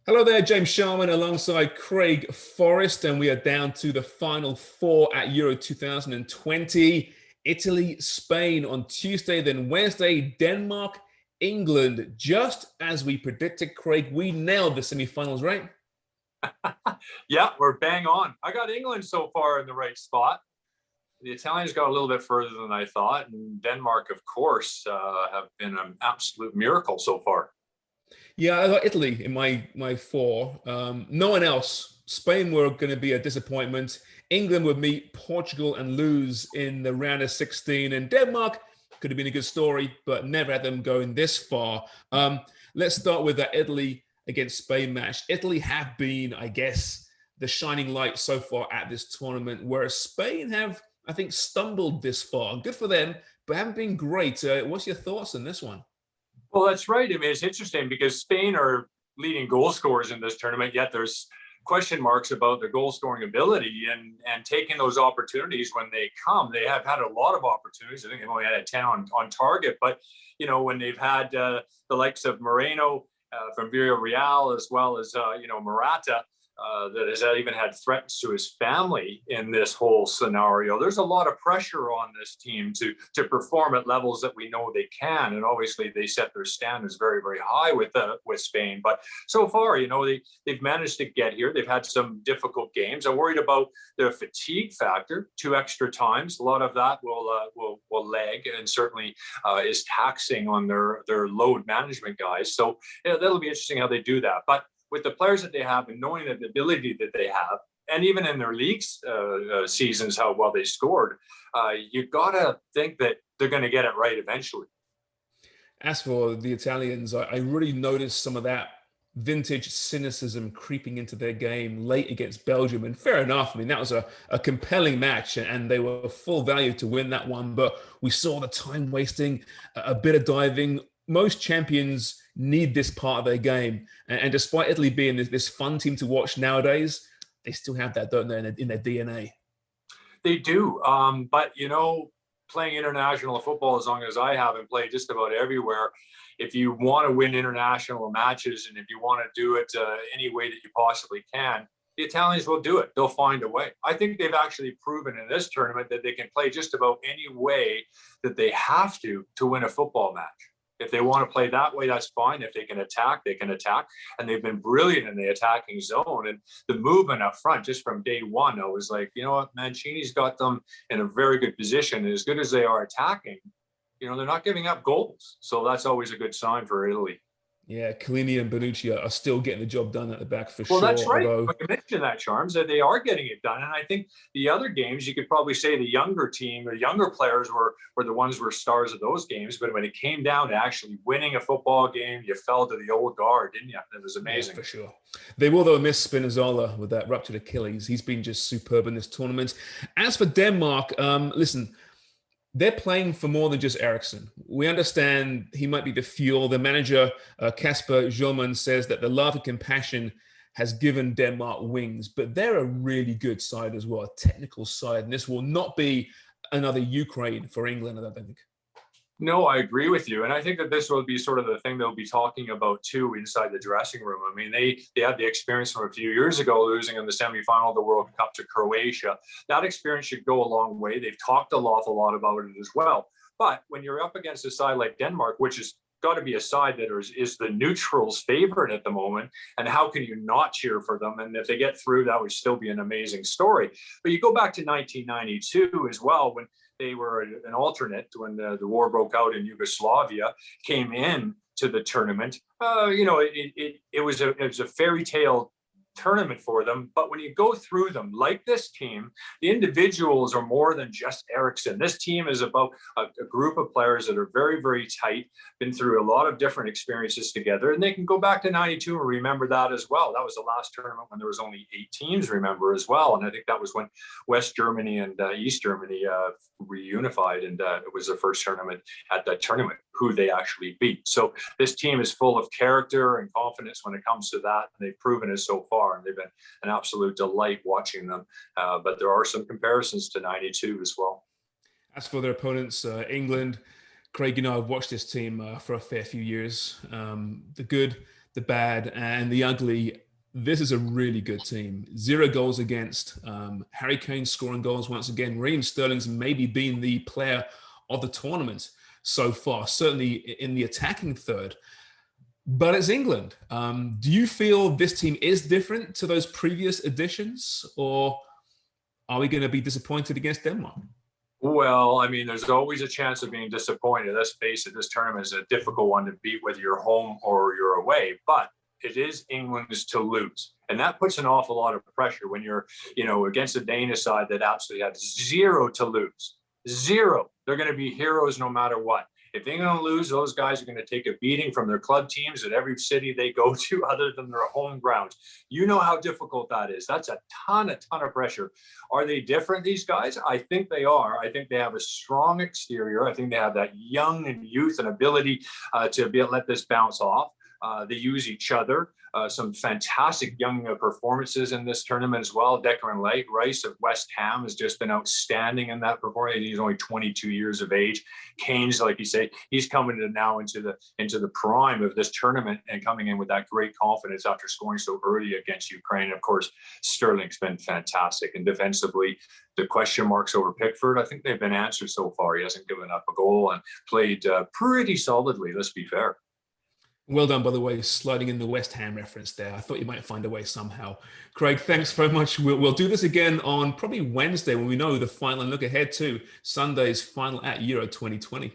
Hello there, James Sharman alongside Craig Forrest, and we are down to the final four at Euro 2020. Italy, Spain on Tuesday, then Wednesday, Denmark, England. Just as we predicted, Craig, we nailed the semifinals, right? Yeah, we're bang on. I got England so far in the right spot. The Italians got a little bit further than I thought, and Denmark, of course, have been an absolute miracle so far. Yeah, I got Italy in my four. No one else. Spain were going to be a disappointment. England would meet Portugal and lose in the round of 16, and Denmark could have been a good story, but never had them going this far. Let's start with that Italy against Spain match. Italy have been, I guess, the shining light so far at this tournament, whereas Spain have, I think, stumbled this far. Good for them, but haven't been great. What's your thoughts on this one? Well, that's right. I mean, it's interesting because Spain are leading goal scorers in this tournament, yet there's question marks about their goal scoring ability and taking those opportunities when they come. They have had a lot of opportunities. I think they've only had 10 on target, but when they've had the likes of Moreno from Villarreal, as well as Morata, that has even had threats to his family in this whole scenario. There's a lot of pressure on this team to perform at levels that we know they can, and obviously they set their standards very, very high with Spain. But so far, they've managed to get here. They've had some difficult games. I'm worried about the fatigue factor. 2 extra times, a lot of that will lag, and certainly is taxing on their load management guys. So that'll be interesting how they do that. But with the players that they have and knowing the ability that they have, and even in their leagues seasons, how well they scored, you got to think that they're going to get it right eventually. As for the Italians, I really noticed some of that vintage cynicism creeping into their game late against Belgium. And fair enough. I mean, that was a compelling match and they were full value to win that one. But we saw the time wasting, a bit of diving. Most champions need this part of their game. And despite Italy being this fun team to watch nowadays, they still have that, don't they, in their DNA? They do. But, playing international football as long as I have and played just about everywhere, if you want to win international matches and if you want to do it any way that you possibly can, the Italians will do it. They'll find a way. I think they've actually proven in this tournament that they can play just about any way that they have to win a football match. If they want to play that way, that's fine. If they can attack, they can attack. And they've been brilliant in the attacking zone. And the movement up front, just from day one, I was like, you know what, Mancini's got them in a very good position. And as good as they are attacking, they're not giving up goals. So that's always a good sign for Italy. Yeah, Chiellini and Bonucci are still getting the job done at the back for Well, sure. that's right. Although, But you mentioned that, Charms, that they are getting it done. And I think the other games, you could probably say the younger team, the younger players were the ones who were stars of those games. But when it came down to actually winning a football game, you fell to the old guard, didn't you? It was amazing. yeah, for sure. They will, though, miss Spinazzola with that ruptured Achilles. He's been just superb in this tournament. As for Denmark, listen, they're playing for more than just Eriksson. We understand he might be the fuel. The manager, Kasper Hjulmand, says that the love and compassion has given Denmark wings, but they're a really good side as well, a technical side. And this will not be another Ukraine for England, I don't think. No, I agree with you. And I think that this will be sort of the thing they'll be talking about too inside the dressing room. I mean, they had the experience from a few years ago losing in the semifinal of the World Cup to Croatia. That experience should go a long way. They've talked an awful lot about it as well. But when you're up against a side like Denmark, which has got to be a side that is the neutrals' favorite at the moment, and how can you not cheer for them? And if they get through, that would still be an amazing story. But you go back to 1992 as well, when they were an alternate when the war broke out in Yugoslavia, came in to the tournament. It was a fairy tale tournament for them. But when you go through them, like this team, the individuals are more than just Eriksson. This team is about a group of players that are very, very tight, been through a lot of different experiences together, and they can go back to 92 and remember that as well. That was the last tournament when there was only 8 teams, remember, as well. And I think that was when West Germany and East Germany reunified, and it was the first tournament at that tournament who they actually beat. So this team is full of character and confidence when it comes to that, and they've proven it so far, and they've been an absolute delight watching them. But there are some comparisons to 92 as well. As for their opponents, England, Craig, I've watched this team for a fair few years. The good, the bad and the ugly, this is a really good team. 0 goals against. Harry Kane scoring goals once again. Raheem Sterling's maybe been the player of the tournament so far, certainly in the attacking third. But it's England. Do you feel this team is different to those previous editions, or are we going to be disappointed against Denmark? Well, I mean, there's always a chance of being disappointed. Let's face it, this tournament is a difficult one to beat, whether you're home or you're away. But it is England's to lose. And that puts an awful lot of pressure when you're, against a Danish side that absolutely had 0 to lose. 0. They're going to be heroes no matter what. If England lose, those guys are going to take a beating from their club teams at every city they go to other than their home grounds. You know how difficult that is. That's a ton of pressure. Are they different, these guys? I think they are. I think they have a strong exterior. I think they have that young and youth and ability to be able to let this bounce off. They use each other. Some fantastic young performances in this tournament as well. Declan Rice of West Ham has just been outstanding in that performance. He's only 22 years of age. Kane's, like you say, he's coming now into the prime of this tournament and coming in with that great confidence after scoring so early against Ukraine. And of course, Sterling's been fantastic. And defensively, the question marks over Pickford, I think they've been answered so far. He hasn't given up a goal and played pretty solidly, let's be fair. Well done, by the way, sliding in the West Ham reference there. I thought you might find a way somehow. Craig, thanks very much. We'll do this again on probably Wednesday when we know the final and look ahead to Sunday's final at Euro 2020.